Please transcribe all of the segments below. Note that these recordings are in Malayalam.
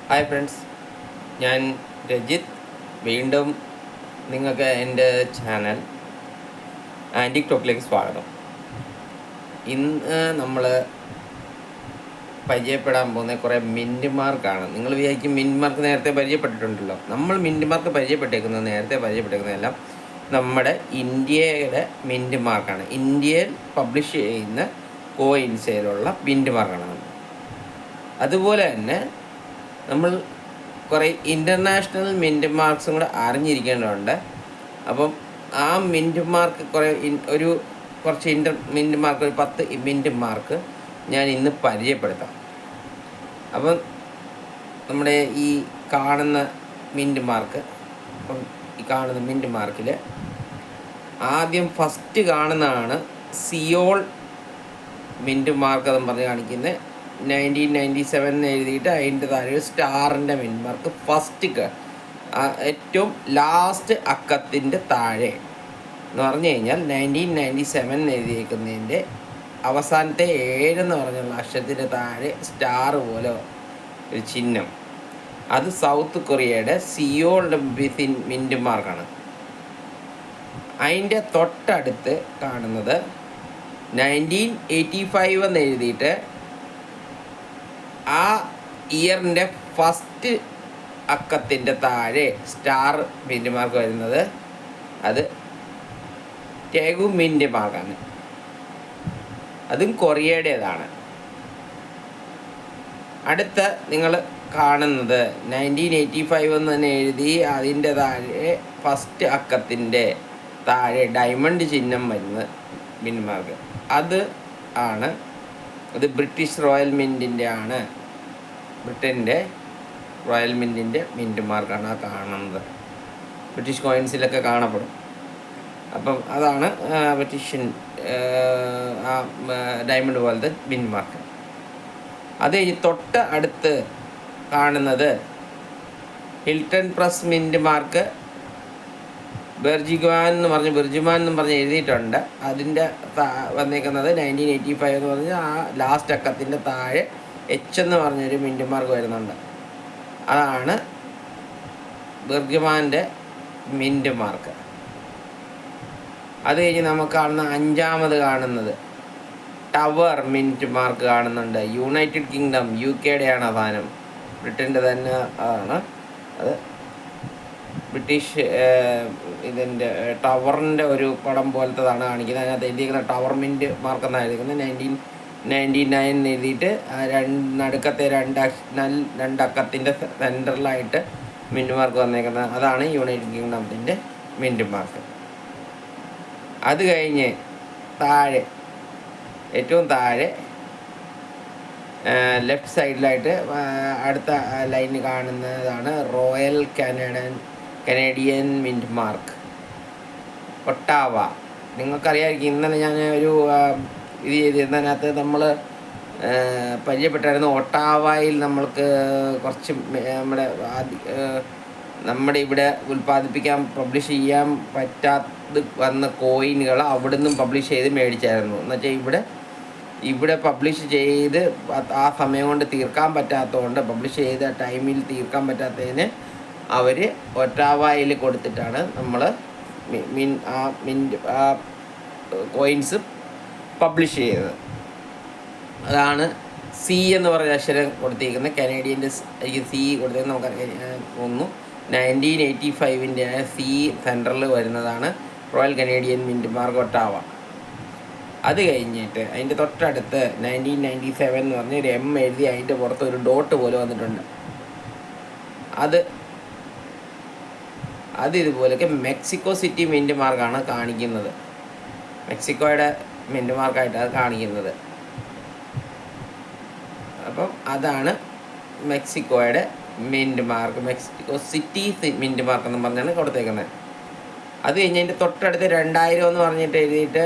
ഹായ് ഫ്രണ്ട്സ്, ഞാൻ രജിത്ത്. വീണ്ടും നിങ്ങൾക്ക് എൻ്റെ ചാനൽ ആൻറ്റിക് ടോക്കിലേക്ക് സ്വാഗതം. ഇന്ന് നമ്മൾ പരിചയപ്പെടാൻ പോകുന്ന കുറേ മിൻറ്റ് മാർക്കാണ്. നിങ്ങൾ വിചാരിക്കും മിൻറ്റ് മാർക്ക് നേരത്തെ പരിചയപ്പെട്ടിട്ടുണ്ടല്ലോ. നമ്മൾ മിൻറ്റ് മാർക്ക് നേരത്തെ പരിചയപ്പെട്ടേക്കുന്നതെല്ലാം നമ്മുടെ ഇന്ത്യയുടെ മിൻറ്റ് മാർക്കാണ്. ഇന്ത്യയിൽ പബ്ലിഷ് ചെയ്യുന്ന കോയിൻസിലുള്ള മിൻറ്റ് മാർക്കാണ്. അതുപോലെ തന്നെ നമ്മൾ കുറേ ഇൻ്റർനാഷണൽ മിൻറ്റ് മാർക്സും കൂടെ അറിഞ്ഞിരിക്കേണ്ടതുണ്ട്. അപ്പം ആ മിൻറ്റ് മാർക്ക് കുറച്ച് മിൻറ്റ് മാർക്ക് ഒരു 10 മിൻറ്റ് മാർക്ക് ഞാൻ ഇന്ന് പരിചയപ്പെടുത്താം. അപ്പം നമ്മുടെ ഈ കാണുന്ന മിൻറ്റ് മാർക്ക്, മിൻറ്റ് മാർക്കിൽ ആദ്യം ഫസ്റ്റ് കാണുന്നതാണ് സിയോൾ മിൻറ്റ് മാർക്ക് എന്ന് പറഞ്ഞ് കാണിക്കുന്നത്. 1997 എഴുതിയിട്ട് അതിൻ്റെ താഴെ സ്റ്റാറിൻ്റെ മിൻറ്റ് മാർക്ക് ഫസ്റ്റ് ഏറ്റവും ലാസ്റ്റ് അക്കത്തിൻ്റെ താഴെ എന്ന് പറഞ്ഞു കഴിഞ്ഞാൽ 1997 എഴുതിയേക്കുന്നതിൻ്റെ അവസാനത്തെ 7 എന്ന് പറഞ്ഞുള്ള അക്ഷരത്തിൻ്റെ താഴെ സ്റ്റാർ പോലെ ഒരു ചിഹ്നം, അത് സൗത്ത് കൊറിയയുടെ സിയോളുടെ മിൻറ്റ് മാർക്കാണ്. അതിൻ്റെ തൊട്ടടുത്ത് കാണുന്നത് 1985 എന്ന് എഴുതിയിട്ട് ആ ഇയറിൻ്റെ ഫസ്റ്റ് അക്കത്തിൻ്റെ താഴെ സ്റ്റാർ മിൻറ്റ് മാർക്ക് വരുന്നത് അത് ടേഗു മിൻറ്റ് മാർക്കാണ്. അതും കൊറിയയുടേതാണ്. അടുത്ത നിങ്ങൾ കാണുന്നത് 1985 എന്ന് തന്നെ എഴുതി അതിൻ്റെ താഴെ ഫസ്റ്റ് അക്കത്തിൻ്റെ താഴെ ഡയമണ്ട് ചിഹ്നം വരുന്ന മിൻറ്റ് മാർക്ക്. അത് ബ്രിട്ടീഷ് റോയൽ മിൻറ്റിൻ്റെ ആണ്. ബ്രിട്ടൻ്റെ റോയൽ മിൻറ്റിൻ്റെ മിൻറ്റ് മാർക്കാണ് ആ കാണുന്നത്. ബ്രിട്ടീഷ് കോയിൻസിലൊക്കെ കാണപ്പെടും. അപ്പം അതാണ് ബ്രിട്ടീഷ് ഡയമണ്ട് പോലത്തെ മിൻറ്റ് മാർക്ക്. അത് തൊട്ട് അടുത്ത് കാണുന്നത് ഹിൽട്ടൺ പ്രസ് മിൻറ്റ് മാർക്ക്. ബെർജിമാൻ എന്ന് പറഞ്ഞ് എഴുതിയിട്ടുണ്ട്. അതിൻ്റെ വന്നേക്കുന്നത് 1985 എന്ന് പറഞ്ഞ് ആ ലാസ്റ്റ് അക്കത്തിൻ്റെ താഴെ എച്ച് എന്ന് പറഞ്ഞൊരു മിൻറ്റ് മാർക്ക് വരുന്നുണ്ട്. അതാണ് ബെർജിമാൻ്റെ മിൻറ്റ് മാർക്ക്. അത് കഴിഞ്ഞ് നമുക്ക് കാണുന്ന അഞ്ചാമത് കാണുന്നത് ടവർ മിൻറ്റ് മാർക്ക് കാണുന്നുണ്ട്. യുണൈറ്റഡ് കിങ്ഡം, UK-യുടെയാണ് സാധനം. ബ്രിട്ടൻ്റെ തന്നെ ആണ്. അത് ബ്രിട്ടീഷ് ഇതിൻ്റെ ടവറിൻ്റെ ഒരു പടം പോലത്തതാണ് കാണിക്കുന്നത്. അതിനകത്ത് എഴുതിയിരിക്കുന്ന ടവർ മിൻറ്റ് മാർക്ക് എന്നാണ് എഴുതിയിരിക്കുന്നത്. 1999 എഴുതിയിട്ട് നടുക്കത്തെ രണ്ടക്കത്തിൻ്റെ സെൻറ്ററിലായിട്ട് മിൻറ്റ് മാർക്ക് വന്നേക്കുന്നത്. അതാണ് യുണൈറ്റഡ് കിങ്ഡത്തിൻ്റെ മിൻറ്റ് മാർക്ക്. അത് കഴിഞ്ഞ് ഏറ്റവും താഴെ ലെഫ്റ്റ് സൈഡിലായിട്ട് അടുത്ത ലൈന് കാണുന്നതാണ് royal Canadian mint mark, Ottawa. നിങ്ങൾക്കറിയാമായിരിക്കും, ഇന്നലെ ഞാൻ ഒരു ഇത് ചെയ്തിരുന്നതിനകത്ത് നമ്മൾ പരിചയപ്പെട്ടായിരുന്നു. ഒട്ടാവയിൽ നമ്മൾക്ക് കുറച്ച് നമ്മുടെ ഇവിടെ പബ്ലിഷ് ചെയ്യാൻ പറ്റാതെ വന്ന കോയിനുകൾ അവിടെ നിന്നും പബ്ലിഷ് ചെയ്ത് മേടിച്ചായിരുന്നു. എന്നുവെച്ചാൽ ഇവിടെ പബ്ലിഷ് ചെയ്ത് ആ സമയം കൊണ്ട് തീർക്കാൻ പറ്റാത്തതുകൊണ്ട്, പബ്ലിഷ് ചെയ്ത ടൈമിൽ തീർക്കാൻ പറ്റാത്തതിന് അവർ ഒട്ടാവയിൽ കൊടുത്തിട്ടാണ് നമ്മൾ കോയിൻസ് പബ്ലിഷ് ചെയ്തത്. അതാണ് സി എന്ന് പറഞ്ഞ അക്ഷരം കൊടുത്തിരിക്കുന്നത്. കനേഡിയൻ്റെ സി കൊടുത്തിരിക്കുന്നത് നമുക്കറിയാം. തോന്നുന്നു 1985 സി സെൻട്രൽ വരുന്നതാണ് royal Canadian mint mark Ottawa. അത് കഴിഞ്ഞിട്ട് അതിൻ്റെ തൊട്ടടുത്ത് 1997 എന്ന് പറഞ്ഞ് ഒരു M എഴുതി അതിൻ്റെ പുറത്ത് ഒരു ഡോട്ട് പോലെ വന്നിട്ടുണ്ട്. അത് ഇതുപോലെയൊക്കെ മെക്സിക്കോ സിറ്റി മിൻറ്റ് മാർക്കാണ് കാണിക്കുന്നത്. മെക്സിക്കോയുടെ മിൻറ്റ് മാർക്കായിട്ട് അത് കാണിക്കുന്നത്. അപ്പം അതാണ് മെക്സിക്കോയുടെ mint mark. Mexico city mint mark എന്ന് പറഞ്ഞാണ് കൊടുത്തേക്കുന്നത്. അത് കഴിഞ്ഞ് അതിൻ്റെ തൊട്ടടുത്ത് 2000 എന്ന് പറഞ്ഞിട്ട് എഴുതിയിട്ട്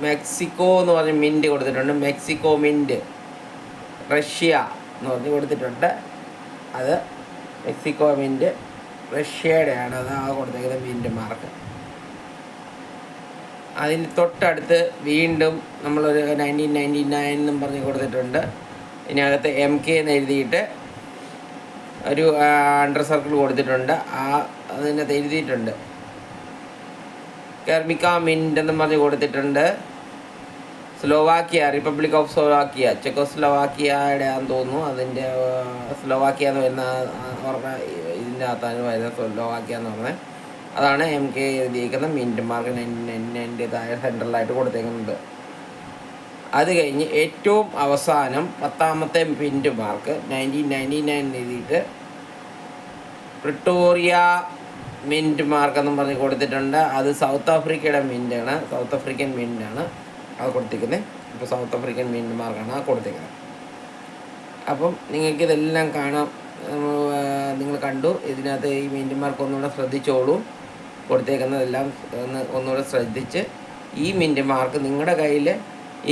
മെക്സിക്കോ എന്ന് പറഞ്ഞ് മിൻറ്റ് കൊടുത്തിട്ടുണ്ട്. Mexico mint. റഷ്യ എന്ന് പറഞ്ഞ് കൊടുത്തിട്ടുണ്ട്. അത് മെക്സിക്കോ മിൻറ്റ് റഷ്യയുടെയാണ്. അത് ആ കൊടുത്തേക്കുന്നത് മിൻറ്റ് മാർക്ക്. അതിന് തൊട്ടടുത്ത് വീണ്ടും നമ്മളൊരു 1999 എന്നും പറഞ്ഞ് കൊടുത്തിട്ടുണ്ട്. ഇതിനകത്ത് MK എന്ന് എഴുതിയിട്ട് ഒരു അണ്ടർ സർക്കിൾ കൊടുത്തിട്ടുണ്ട്. അതിനകത്ത് എഴുതിയിട്ടുണ്ട് കെർമിക്ക മിൻറ്റ് എന്നും പറഞ്ഞ് കൊടുത്തിട്ടുണ്ട്. സ്ലോവാക്യ, റിപ്പബ്ലിക് ഓഫ് സ്ലോവാക്യ, ചെക്കോസ്ലോവാക്യയുടെ ആണെന്ന് തോന്നുന്നു. അതിൻ്റെ സ്ലോവാക്യ എന്ന് വരുന്ന ഇതിൻ്റെ അകത്താണ് വരുന്നത്, സ്ലോവാക്യ എന്ന് പറഞ്ഞത്. അതാണ് MK എഴുതിയിരിക്കുന്ന മിൻറ്റ് മാർക്ക് 99 താഴെ സെൻട്രലായിട്ട് കൊടുത്തേക്കുന്നത്. അത് കഴിഞ്ഞ് ഏറ്റവും അവസാനം 10ാമത്തെ മിൻറ്റ് മാർക്ക് 1999 എഴുതിയിട്ട് പ്രിട്ടോറിയ മിൻറ്റ് മാർക്ക് എന്നും പറഞ്ഞ് കൊടുത്തിട്ടുണ്ട്. അത് സൗത്ത് ആഫ്രിക്കയുടെ മിൻറ്റാണ്, സൗത്ത് ആഫ്രിക്കൻ മിൻറ്റാണ് അത് കൊടുത്തിരിക്കുന്നത്. ഇപ്പോൾ സൗത്ത് ആഫ്രിക്കൻ മിൻറ്റ് മാർക്കാണ് അത് കൊടുത്തിരിക്കുന്നത്. അപ്പം നിങ്ങൾക്കിതെല്ലാം കാണാം. നിങ്ങൾ കണ്ടു. ഇതിനകത്ത് ഈ മിൻറ്റ് മാർക്ക് ഒന്നുകൂടെ ശ്രദ്ധിച്ചോളൂ. കൊടുത്തേക്കുന്നതെല്ലാം ഒന്നുകൂടെ ശ്രദ്ധിച്ച് ഈ മിൻറ്റ് മാർക്ക് നിങ്ങളുടെ കയ്യിൽ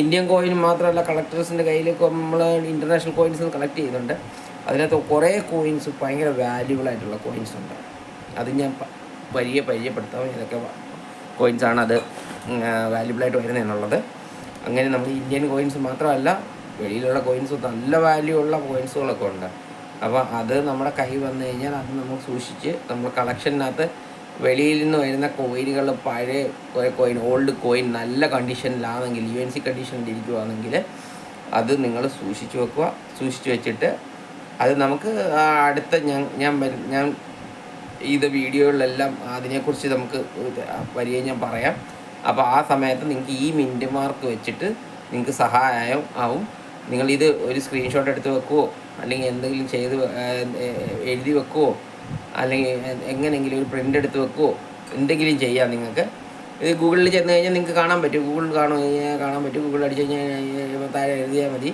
ഇന്ത്യൻ കോയിൻ മാത്രമല്ല, കളക്ടേഴ്സിൻ്റെ കയ്യിലേക്ക് നമ്മൾ ഇൻ്റർനാഷണൽ കോയിൻസ് കളക്ട് ചെയ്യുന്നുണ്ട്. അതിനകത്ത് കുറേ കോയിൻസ് ഭയങ്കര വാല്യുബിൾ ആയിട്ടുള്ള കോയിൻസ് ഉണ്ട്. അത് ഞാൻ പരിചയപ്പെടുത്താം. ഏതൊക്കെ കോയിൻസാണ് അത് വാല്യുബിളായിട്ട് വരുന്നതെന്നുള്ളത്. അങ്ങനെ നമ്മൾ ഇന്ത്യൻ കോയിൻസ് മാത്രമല്ല, വെളിയിലുള്ള കോയിൻസ് നല്ല വാല്യൂ ഉള്ള കോയിൻസുകളൊക്കെ ഉണ്ട്. അപ്പോൾ അത് നമ്മുടെ കൈ വന്നു കഴിഞ്ഞാൽ അത് നമ്മൾ സൂക്ഷിച്ച് നമ്മൾ കളക്ഷനകത്ത് വെളിയിൽ നിന്ന് വരുന്ന കോയിനുകൾ, പഴയ കോയിൻ, ഓൾഡ് കോയിൻ നല്ല കണ്ടീഷനിലാണെങ്കിൽ, UNC കണ്ടീഷനിൽ ഇരിക്കുകയാണെങ്കിൽ അത് നിങ്ങൾ സൂക്ഷിച്ച് വെക്കുക. സൂക്ഷിച്ച് വെച്ചിട്ട് അത് നമുക്ക് അടുത്ത ഞാൻ ഇത് വീഡിയോകളിലെല്ലാം അതിനെക്കുറിച്ച് നമുക്ക് ഞാൻ പറയാം. അപ്പോൾ ആ സമയത്ത് നിങ്ങൾക്ക് ഈ മിൻറ്റ് മാർക്ക് വെച്ചിട്ട് നിങ്ങൾക്ക് സഹായം ആവും. നിങ്ങളിത് ഒരു സ്ക്രീൻഷോട്ട് എടുത്ത് വെക്കുവോ, അല്ലെങ്കിൽ എന്തെങ്കിലും എഴുതി വെക്കുവോ, അല്ലെങ്കിൽ എങ്ങനെയെങ്കിലും ഒരു പ്രിൻ്റ് എടുത്ത് വെക്കുവോ, എന്തെങ്കിലും ചെയ്യാം. നിങ്ങൾക്ക് ഇത് ഗൂഗിളിൽ ചെന്ന് കഴിഞ്ഞാൽ നിങ്ങൾക്ക് കാണാൻ പറ്റും. കാണാൻ പറ്റും. ഗൂഗിളിൽ അടിച്ച് കഴിഞ്ഞാൽ താഴെ എഴുതിയാൽ മതി.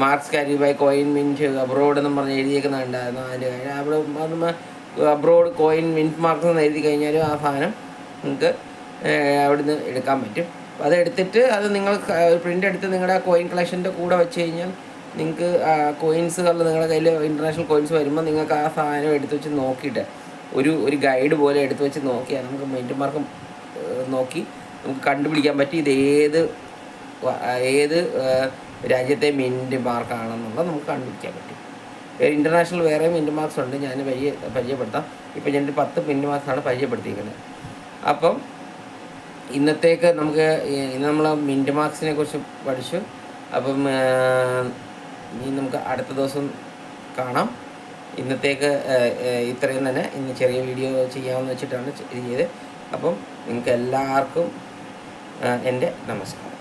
Marks carry by coin mint abroad എന്നും പറഞ്ഞ് എഴുതിയേക്കുന്നുണ്ടായിരുന്നു. അതിൻ്റെ അബ്രോഡ് കോയിൻ മിൻറ്റ് മാർക്സ് എന്ന് എഴുതി കഴിഞ്ഞാലും ആ സാധനം നിങ്ങൾക്ക് അവിടുന്ന് എടുക്കാൻ പറ്റും. അപ്പോൾ അതെടുത്തിട്ട് അത് നിങ്ങൾ പ്രിൻ്റ് എടുത്ത് നിങ്ങളുടെ കോയിൻ കളക്ഷൻ്റെ കൂടെ വെച്ച് കഴിഞ്ഞാൽ നിങ്ങൾക്ക് കോയിൻസുകൾ നിങ്ങളുടെ കയ്യിൽ ഇൻ്റർനാഷണൽ കോയിൻസ് വരുമ്പോൾ നിങ്ങൾക്ക് ആ സാധനം എടുത്ത് വെച്ച് നോക്കിയിട്ട് ഒരു ഗൈഡ് പോലെ എടുത്ത് വെച്ച് നോക്കിയാൽ നമുക്ക് മിൻറ്റ് മാർക്ക് നോക്കി നമുക്ക് കണ്ടുപിടിക്കാൻ പറ്റും ഇത് ഏത് രാജ്യത്തെ മിൻറ്റ് മാർക്കാണെന്നുള്ളത് നമുക്ക് കണ്ടുപിടിക്കാൻ പറ്റും. ഇൻ്റർനാഷണൽ വേറെ മിൻറ്റ് മാർക്സ് ഉണ്ട്, ഞാൻ പരിചയപ്പെടുത്താം. ഇപ്പോൾ ഞാൻ 10 മിൻറ്റ് മാർക്സാണ് പരിചയപ്പെടുത്തിയിരിക്കുന്നത്. അപ്പം ഇന്നത്തേക്ക് ഇന്ന് നമ്മൾ മിൻറ്റ് മാർക്സിനെ കുറിച്ച് പഠിച്ചു. അപ്പം ഇനി നമുക്ക് അടുത്ത ദിവസം കാണാം. ഇന്നത്തേക്ക് ഇത്രയും തന്നെ. ഇന്ന് ചെറിയ വീഡിയോ ചെയ്യാമെന്ന് വെച്ചിട്ടാണ് ഇത് ചെയ്തത്. അപ്പം നിങ്ങൾക്ക് എല്ലാവർക്കും എൻ്റെ നമസ്കാരം.